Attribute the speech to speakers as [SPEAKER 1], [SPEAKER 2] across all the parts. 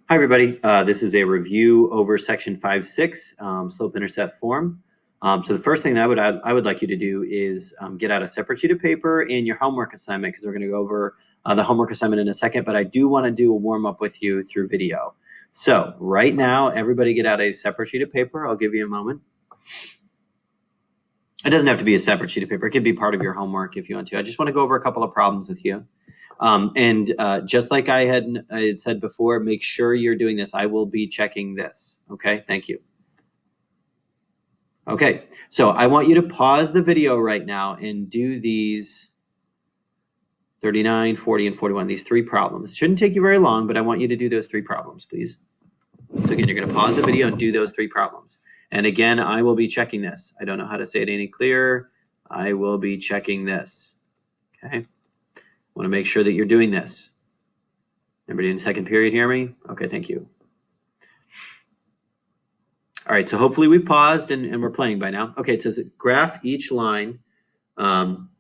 [SPEAKER 1] Hi, everybody. This is a review over section 5.6, slope-intercept form. So the first thing that I would like you to do is get out a separate sheet of paper and your homework assignment, because we're going to go over the homework assignment in a second, but I do want to do a warm-up with you through video. So right now, everybody get out a separate sheet of paper. I'll give you a moment. It doesn't have to be a separate sheet of paper. It could be part of your homework if you want to. I just want to go over a couple of problems with you. Just like I had said before, make sure you're doing this. I will be checking this. Okay, thank you. Okay, so I want you to pause the video right now and do these 39, 40, and 41, these three problems. It shouldn't take you very long, but I want you to do those three problems, please. So again, you're going to pause the video and do those three problems. And again, I will be checking this. I don't know how to say it any clearer. I will be checking this. Okay. Want to make sure that you're doing this. Everybody in second period hear me? Okay, thank you. All right, so hopefully we've paused and we're playing by now. Okay, it says graph each line given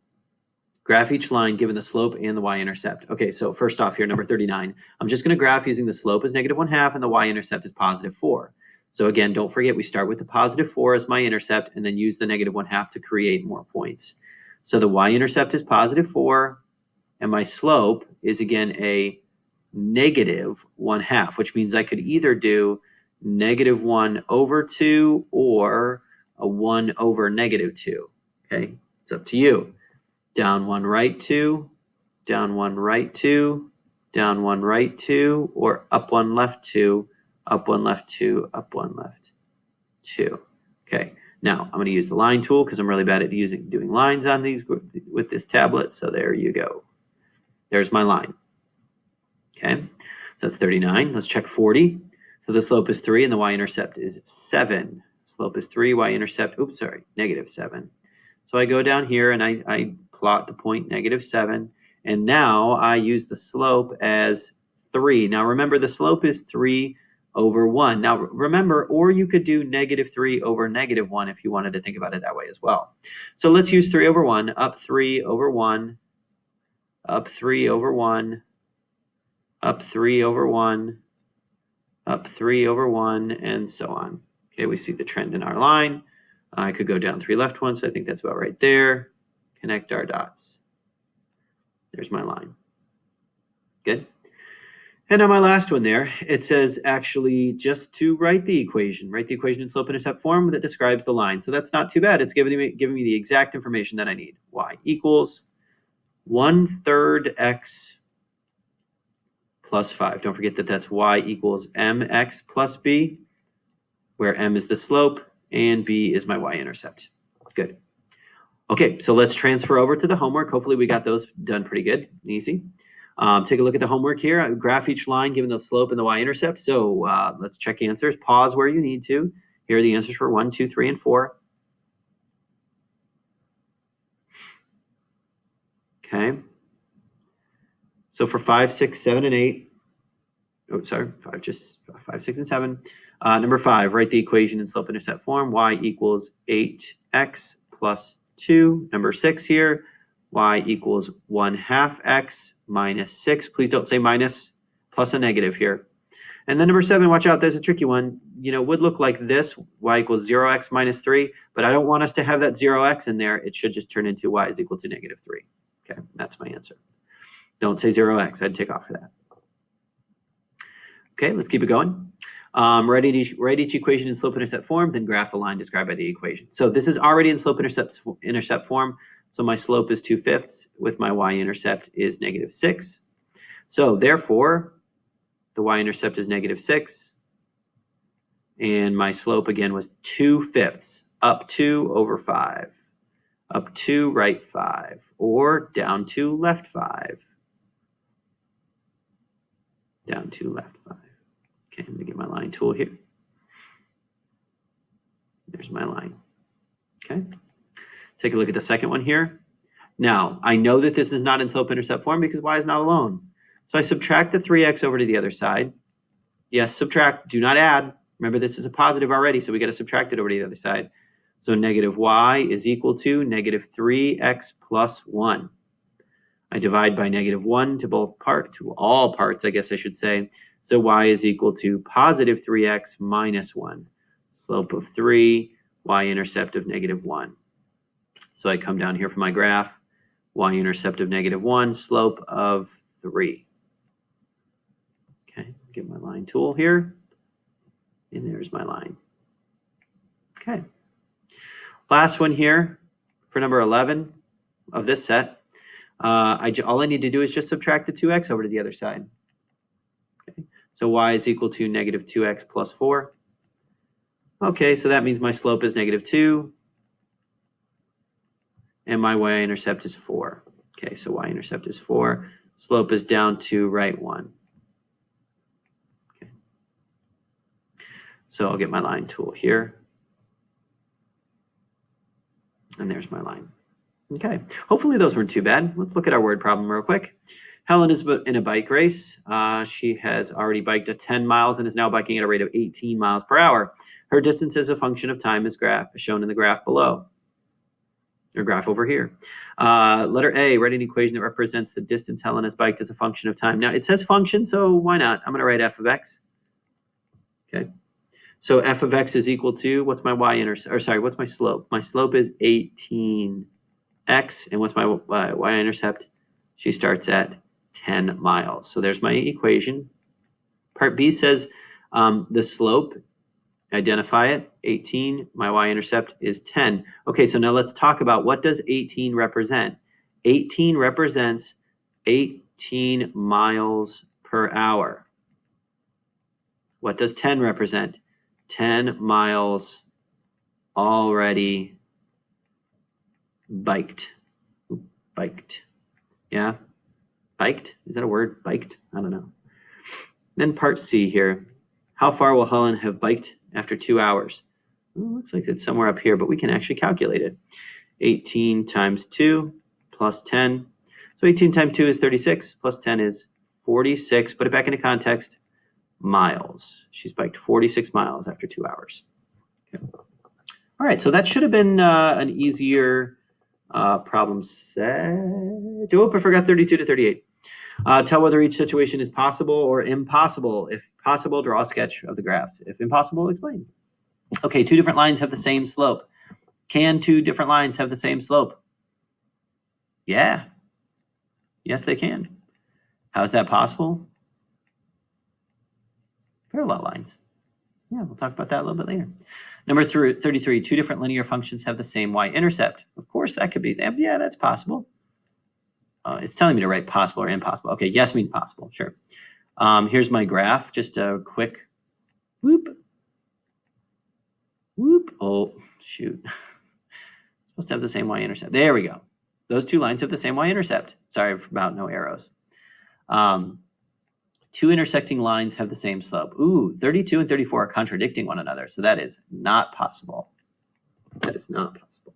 [SPEAKER 1] the slope and the y-intercept. Okay, so first off here, number 39. I'm just going to graph using the slope as -1/2 and the y-intercept as +4. So again, don't forget we start with the +4 as my intercept and then use the -1/2 to create more points. So the y-intercept is +4 and my slope is again a -1/2, which means I could either do -1/2 or a 1/2. Okay, it's up to you. Down 1, right 2, down 1, right 2, down 1, right 2, or up 1, left 2, up 1, left 2, up 1, left 2. Okay, now I'm going to use the line tool because I'm really bad at doing lines on these with this tablet. So there you go. There's my line. Okay, so that's 39. Let's check 40. So the slope is 3 and the y-intercept is 7. Slope is 3, y-intercept, oops, sorry, -7. So I go down here and I plot the point -7. And now I use the slope as 3. Now remember, the slope is 3/1. Now remember, or you could do -3/1 if you wanted to think about it that way as well. So let's use 3/1, up 3/1, up 3/1, up 3/1, up 3/1, and so on. Okay, we see the trend in our line. I could go down 3 left 1, so I think that's about right there. Connect our dots. There's my line. Good. And on my last one there, it says actually just to write the equation in slope-intercept form that describes the line. So that's not too bad. It's giving me the exact information that I need. Y equals 1/3 x plus 5. Don't forget that that's y equals mx plus b, where m is the slope and b is my y-intercept. Good. Okay, so let's transfer over to the homework. Hopefully we got those done pretty good, easy. Take a look at the homework here. Graph each line given the slope and the y-intercept. So let's check answers. Pause where you need to. Here are the answers for 1, 2, 3, and 4. Okay. So for 5, 6, 7, and 8. Oh, sorry, 5, 6, and 7. Number 5, write the equation in slope-intercept form. Y equals 8x plus 2. Number 6 here, y equals 1/2 x minus 6. Please don't say minus, plus a negative here. And then number 7, watch out, there's a tricky one. You know, would look like this, y equals 0x minus 3, but I don't want us to have that 0x in there. It should just turn into y is equal to -3. Okay, that's my answer. Don't say 0x, I'd take off for that. Okay, let's keep it going. Write each equation in slope-intercept form, then graph the line described by the equation. So this is already in slope-intercept form. So my slope is 2/5 with my y-intercept is -6. So therefore, the y-intercept is -6. And my slope again was 2/5, up 2 over 5, up 2 right 5, or down 2 left 5, down 2 left 5. Okay, I'm going to get my line tool here. There's my line. Okay, take a look at the second one here. Now, I know that this is not in slope-intercept form because y is not alone. So I subtract the 3x over to the other side. Yes, subtract, do not add. Remember, this is a positive already, so we got to subtract it over to the other side. So -y is equal to -3x plus 1. I divide by -1 to all parts, I guess I should say. So y is equal to positive 3x minus 1. Slope of 3, y-intercept of -1. So I come down here for my graph, y-intercept of -1, slope of 3. Okay, get my line tool here, and there's my line. Okay. Last one here for number 11 of this set. All I need to do is just subtract the 2x over to the other side. Okay. So y is equal to -2x plus 4. Okay, so that means my slope is -2, and my y-intercept is 4. Okay, so y-intercept is 4. Slope is down to right 1. Okay. So I'll get my line tool here. And there's my line. Okay, hopefully those weren't too bad. Let's look at our word problem real quick. Helen is in a bike race. She has already biked 10 miles and is now biking at a rate of 18 miles per hour. Her distance as a function of time is shown in the graph below, or graph over here. Letter A, write an equation that represents the distance Helen has biked as a function of time. Now it says function, so why not? I'm going to write f of x. Okay. So f of x is equal to, what's my y-intercept, or sorry, what's my slope? My slope is 18x, and what's my y-intercept? She starts at 10 miles. So there's my equation. Part B says the slope, identify it, 18, my y-intercept is 10. Okay, so now let's talk about what does 18 represent? 18 represents 18 miles per hour. What does 10 represent? 10 miles already biked. Biked. Yeah? Biked? Is that a word? Biked? I don't know. Then part C here. How far will Helen have biked after 2 hours? Well, looks like it's somewhere up here, but we can actually calculate it. 18 times 2 plus 10. So 18 times 2 is 36, plus 10 is 46. Put it back into context. Miles. She's biked 46 miles after 2 hours. Okay. All right, so that should have been an easier problem set. Oh, I forgot 32 to 38. Tell whether each situation is possible or impossible. If possible, draw a sketch of the graphs. If impossible, explain. Okay, 2 different lines have the same slope. Can 2 different lines have the same slope? Yeah. Yes, they can. How is that possible? Parallel lines. Yeah, we'll talk about that a little bit later. Number 33, 2 different linear functions have the same y-intercept. Of course, that could be, yeah, that's possible. It's telling me to write possible or impossible. Okay, yes means possible, sure. Here's my graph, just a quick whoop. Whoop, oh, shoot. Supposed to have the same y-intercept. There we go. Those 2 lines have the same y-intercept. Sorry about no arrows. 2 intersecting lines have the same slope. Ooh, 32 and 34 are contradicting one another, so that is not possible. That is not possible.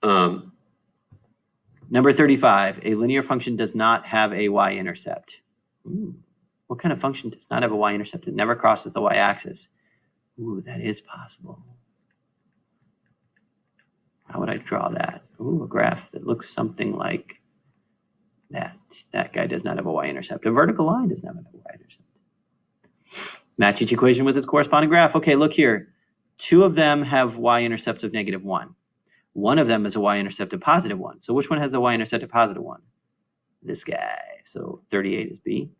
[SPEAKER 1] Okay. Number 35, a linear function does not have a y-intercept. What kind of function does not have a y-intercept? It never crosses the y-axis. Ooh, that is possible. How would I draw that? Ooh, a graph that looks something like that. That guy does not have a y-intercept. A vertical line does not have a y-intercept. Match each equation with its corresponding graph. Okay, look here. 2 of them have y-intercepts of -1. One of them is a y-intercept of +1. So which one has the y-intercept of +1? This guy. So 38 is B.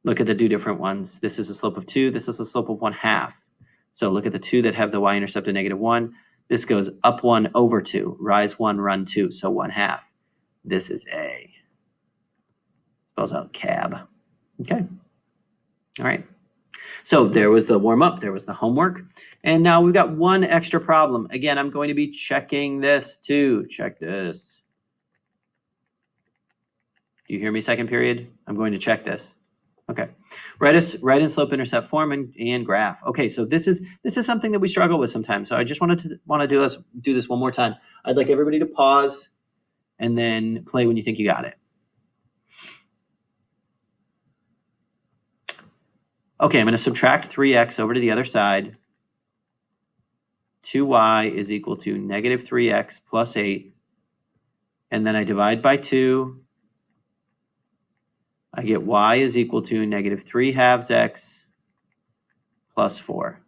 [SPEAKER 1] Look at the 2 different ones. This is a slope of 2. This is a slope of 1/2. So look at the 2 that have the y-intercept of -1. This goes up 1 over 2. Rise 1, run 2. So 1/2. This is A. Spells out cab. Okay. All right. So there was the warm-up. There was the homework. And now we've got one extra problem. Again, I'm going to be checking this too. Check this. Do you hear me, second period? I'm going to check this. Okay. Write in slope-intercept form and graph. Okay, so this is something that we struggle with sometimes. So I just want to do this one more time. I'd like everybody to pause and then play when you think you got it. Okay, I'm going to subtract 3x over to the other side. 2y is equal to -3x plus 8 and then I divide by 2. I get y is equal to negative 3 halves x plus 4.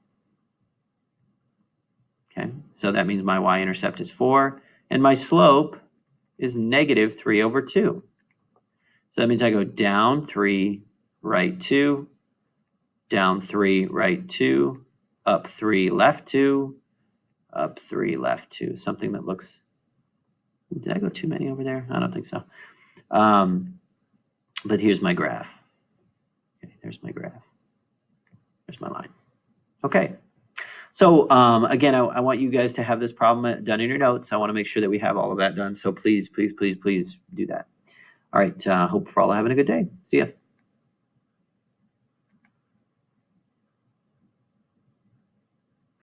[SPEAKER 1] Okay, so that means my y-intercept is 4, and my slope is negative 3 over 2. So that means I go down 3, right 2, down 3, right 2, up 3, left 2, up 3, left 2. Something that looks... Did I go too many over there? I don't think so. But here's my graph. Okay, there's my graph. There's my line. Okay. So again, I want you guys to have this problem done in your notes. I want to make sure that we have all of that done. So please, please, please, please do that. All right. Hope for all having a good day. See ya.